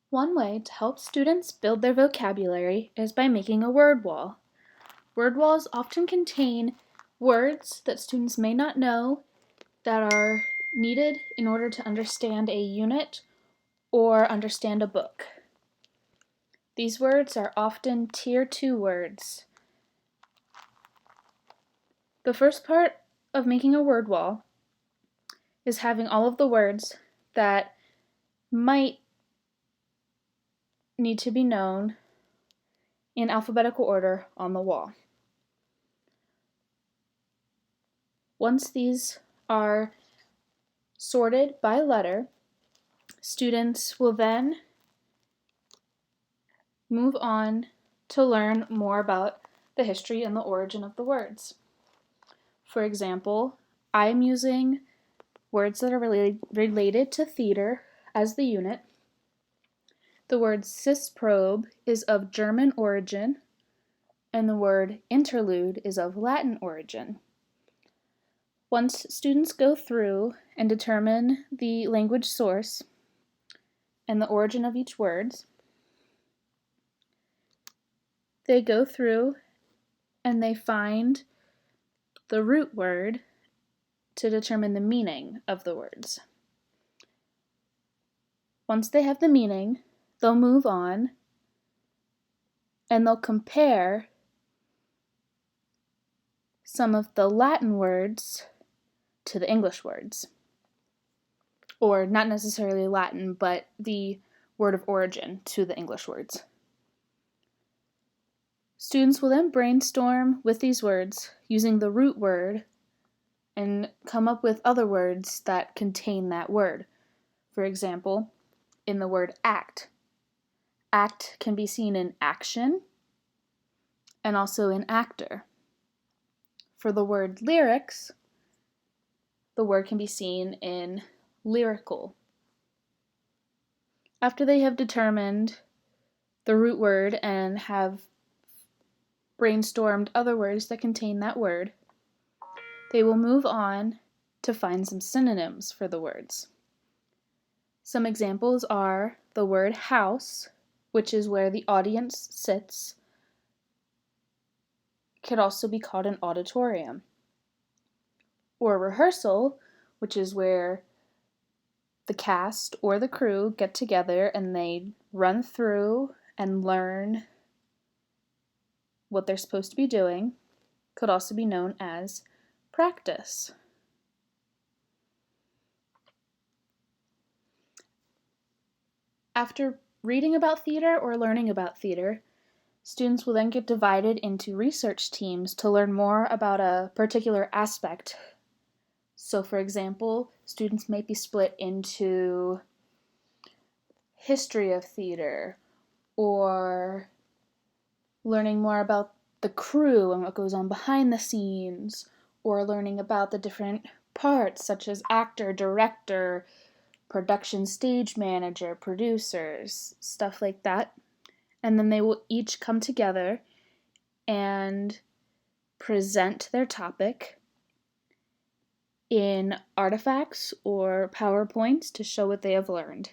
One way to help students build their vocabulary is by making a word wall. Word walls often contain words that students may not know that are needed in order to understand a unit or understand a book. These words are often Tier 2 words. The first part of making a word wall is having all of the words that might need to be known in alphabetical order on the wall. Once these are sorted by letter, students will then move on to learn more about the history and the origin of the words. For example, I'm using words that are related to theater as the unit. The word cisprobe is of German origin, and the word interlude is of Latin origin. Once students go through and determine the language source and the origin of each word, they go through and they find the root word to determine the meaning of the words. Once they have the meaning, they'll move on and they'll compare some of the Latin words to the English words. Or not necessarily Latin, but the word of origin to the English words. Students will then brainstorm with these words using the root word and come up with other words that contain that word. For example, in the word act. Act can be seen in action and also in actor. For the word lyrics, the word can be seen in lyrical. After they have determined the root word and have brainstormed other words that contain that word, they will move on to find some synonyms for the words. Some examples are the word house, which is where the audience sits. It could also be called an auditorium. Or rehearsal, which is where the cast or the crew get together and they run through and learn what they're supposed to be doing, could also be known as practice. After reading about theater or learning about theater, students will then get divided into research teams to learn more about a particular aspect. So, for example, students may be split into history of theater or learning more about the crew and what goes on behind the scenes, or learning about the different parts such as actor, director, production stage manager, producers, stuff like that. And then they will each come together and present their topic in artifacts or PowerPoints to show what they have learned.